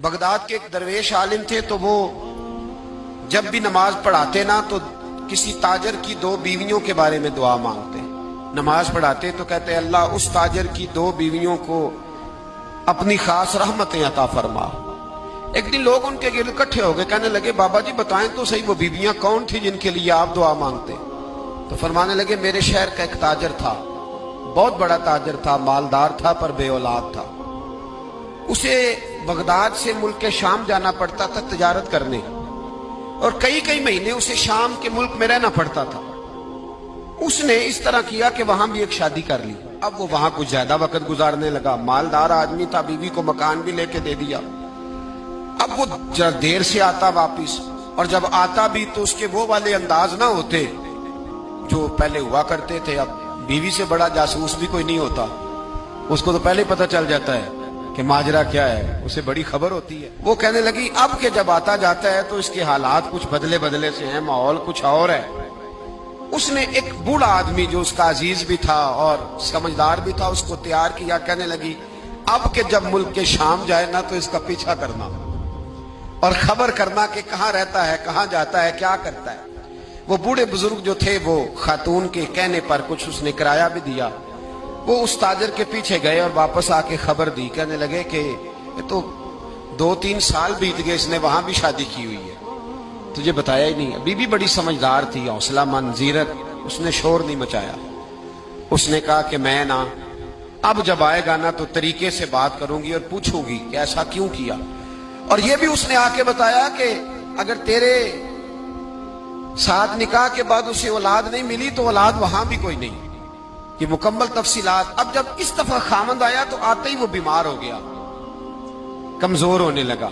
Baghdad के एक दरवेश आलिम थे, तो वो जब भी नमाज पढ़ाते ना तो किसी ताजर की दो बीवियों के बारे में दुआ मांगते। नमाज पढ़ाते तो कहते अल्लाह उस ताजर की दो बीवियों को अपनी खास रहमतें अता फरमा। एक दिन लोग उनके गिर्द इकट्ठे हो गए, कहने लगे बाबा जी बताएं तो सही वो बीवियां कौन थी जिनके लिए आप दुआ मांगते। तो फरमाने लगे मेरे शहर का एक ताजर था, बहुत बड़ा ताजर था, मालदार था पर बे औलाद था। उसे बगदाद से मुल्क के शाम जाना पड़ता था तिजारत करने, और कई कई महीने उसे शाम के मुल्क में रहना पड़ता था। उसने इस तरह किया कि वहां भी एक शादी कर ली। अब वो वहां कुछ ज्यादा वक्त गुजारने लगा, मालदार आदमी था, बीवी को मकान भी लेके दे दिया। अब वो जरा देर से आता वापिस, और जब आता भी तो उसके वो वाले अंदाज ना होते जो पहले हुआ करते थे। अब बीवी से बड़ा जासूस भी कोई नहीं होता, उसको तो पहले पता चल जाता है कि माजरा क्या है, उसे बड़ी खबर होती है। वो कहने लगी अब के जब आता जाता है तो इसके हालात कुछ बदले बदले से हैं, माहौल कुछ और है। उसने एक बूढ़ा आदमी जो उसका अजीज भी था और समझदार भी था उसको तैयार किया। कहने लगी अब के जब मुल्क के शाम जाए ना तो इसका पीछा करना और खबर करना कि कहाँ रहता है, कहाँ जाता है, क्या करता है। वो बूढ़े बुजुर्ग जो थे वो खातून के कहने पर कुछ उसने किराया भी दिया। वो उस ताजर के पीछे गए और वापस आके खबर दी। कहने लगे कि ये तो 2-3 साल बीत गए, इसने वहां भी शादी की हुई है, तुझे बताया ही नहीं। बीबी बड़ी समझदार थी, हौसला मंद, जीरक, उसने शोर नहीं मचाया। उसने कहा कि मैं ना अब जब आएगा ना तो तरीके से बात करूंगी और पूछूंगी कि ऐसा क्यों किया। और ये भी उसने आके बताया कि अगर तेरे साथ निकाह के बाद उसे औलाद नहीं मिली तो औलाद वहां भी कोई नहीं। ये मुकम्मल तफसीलात। अब जब इस दफा खामंद आया तो आते ही वो बीमार हो गया, कमजोर होने लगा।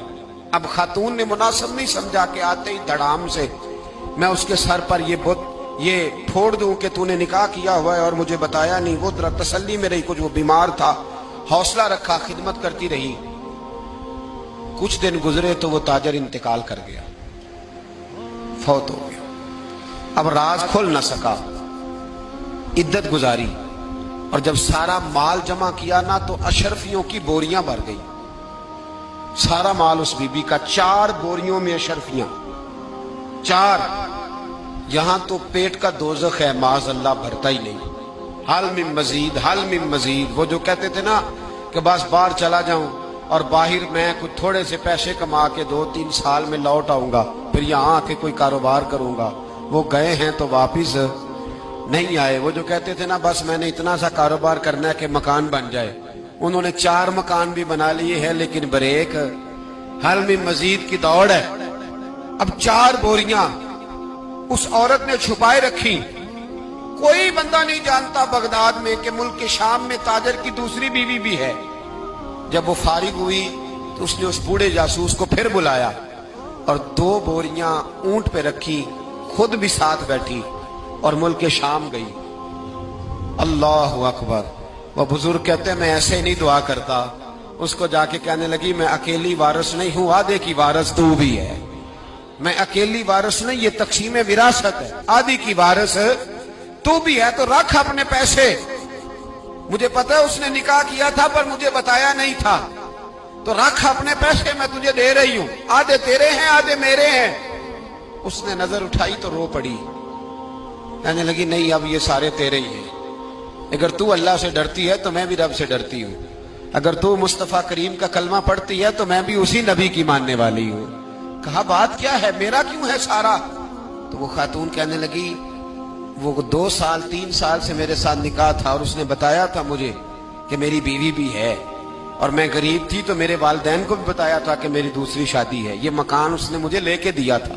अब खातून ने मुनासिब नहीं समझा कि आते ही धड़ाम से मैं उसके सर पर ये फोड़ दूं कि तूने निकाह किया हुआ है और मुझे बताया नहीं। वो जरा तसल्ली में रही, कुछ वो बीमार था, हौसला रखा, खिदमत करती रही। कुछ दिन गुजरे तो वो ताजर इंतकाल कर गया, फौत हो गया। अब राज खोल न सका, इद्दत गुजारी, और जब सारा माल जमा किया ना तो अशरफियों की बोरियां भर गई। सारा माल उस बीबी का, 4 बोरियों में अशरफियां, 4। यहां तो पेट का दोज़ख है, माज़अल्लाह भरता ही नहीं। हाल में मजीद, हाल में मजीद। वो जो कहते थे ना कि बस बाहर चला जाऊं और बाहर मैं कुछ थोड़े से पैसे कमा के 2-3 साल में लौट आऊंगा, फिर यहां आके कोई कारोबार करूंगा, वो गए हैं तो वापिस नहीं आए। वो जो कहते थे ना बस मैंने इतना सा कारोबार करना है कि मकान बन जाए, उन्होंने 4 मकान भी बना लिए हैं, लेकिन ब्रेक, हल में मजीद की दौड़ है। अब 4 बोरियां उस औरत ने छुपाए रखी। कोई बंदा नहीं जानता बगदाद में कि मुल्क के शाम में ताजर की दूसरी बीवी भी है। जब वो फारिग हुई तो उसने उस बूढ़े जासूस को फिर बुलाया और 2 बोरियां ऊंट पे रखी, खुद भी साथ बैठी और मुल्क के शाम गई। अल्लाह अकबर। वह बुजुर्ग कहते हैं मैं ऐसे नहीं दुआ करता। उसको जाके कहने लगी मैं अकेली वारिस नहीं हूं, आधे की वारिस तू भी है। मैं अकेली वारिस नहीं, ये तकसीम विरासत है, आधी की वारिस तू भी है। तो रख अपने पैसे, मुझे पता है उसने निकाह किया था पर मुझे बताया नहीं था, तो रख अपने पैसे, मैं तुझे दे रही हूं, आधे तेरे हैं आधे मेरे हैं। उसने नजर उठाई तो रो पड़ी, कहने लगी नहीं अब ये सारे तेरे ही हैं। अगर तू अल्लाह से डरती है तो मैं भी रब से डरती हूँ। अगर तू मुस्तफा करीम का कलमा पढ़ती है तो मैं भी उसी नबी की मानने वाली हूँ। कहा बात क्या है, मेरा क्यों है सारा। तो वो खातून कहने लगी वो 2 साल 3 साल से मेरे साथ निकाह था और उसने बताया था मुझे कि मेरी बीवी भी है, और मैं गरीब थी तो मेरे वालिदैन को भी बताया था कि मेरी दूसरी शादी है। ये मकान उसने मुझे लेके दिया था,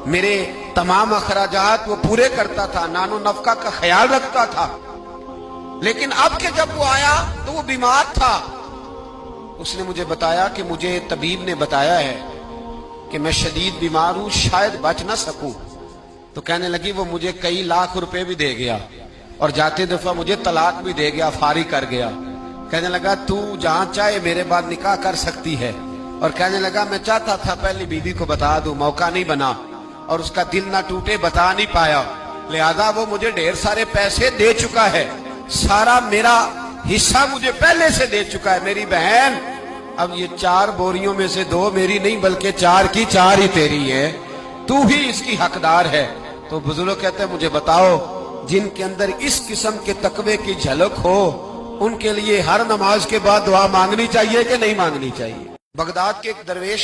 मेरे तमाम अखराजात वो पूरे करता था, नानो नफका का ख्याल रखता था। लेकिन अब के जब वो आया तो वो बीमार था। उसने मुझे बताया कि मुझे तबीब ने बताया है कि मैं शदीद बीमार हूं, शायद बच ना सकूं। तो कहने लगी वो मुझे कई लाख रुपए भी दे गया और जाते दफा मुझे तलाक भी दे गया, फारिग कर गया। कहने लगा तू जहां चाहे मेरे बाद निकाह कर सकती है। और कहने लगा मैं चाहता था पहली बीवी को बता दूं, मौका नहीं बना और उसका दिल ना टूटे, बता नहीं पाया, लिहाजा वो मुझे ढेर सारे पैसे दे चुका है, सारा मेरा हिस्सा मुझे पहले से दे चुका है। मेरी बहन اب یہ 4 بوریوں میں سے 2 میری نہیں بلکہ 4 کی 4 ہی تیری ہے، تو ہی اس کی حقدار ہے۔ تو بزرگ کہتے ہیں مجھے بتاؤ جن کے اندر اس قسم کے تقوی کی جھلک ہو ان کے لیے ہر نماز کے بعد دعا مانگنی چاہیے کہ نہیں مانگنی چاہیے؟ بغداد کے ایک درویش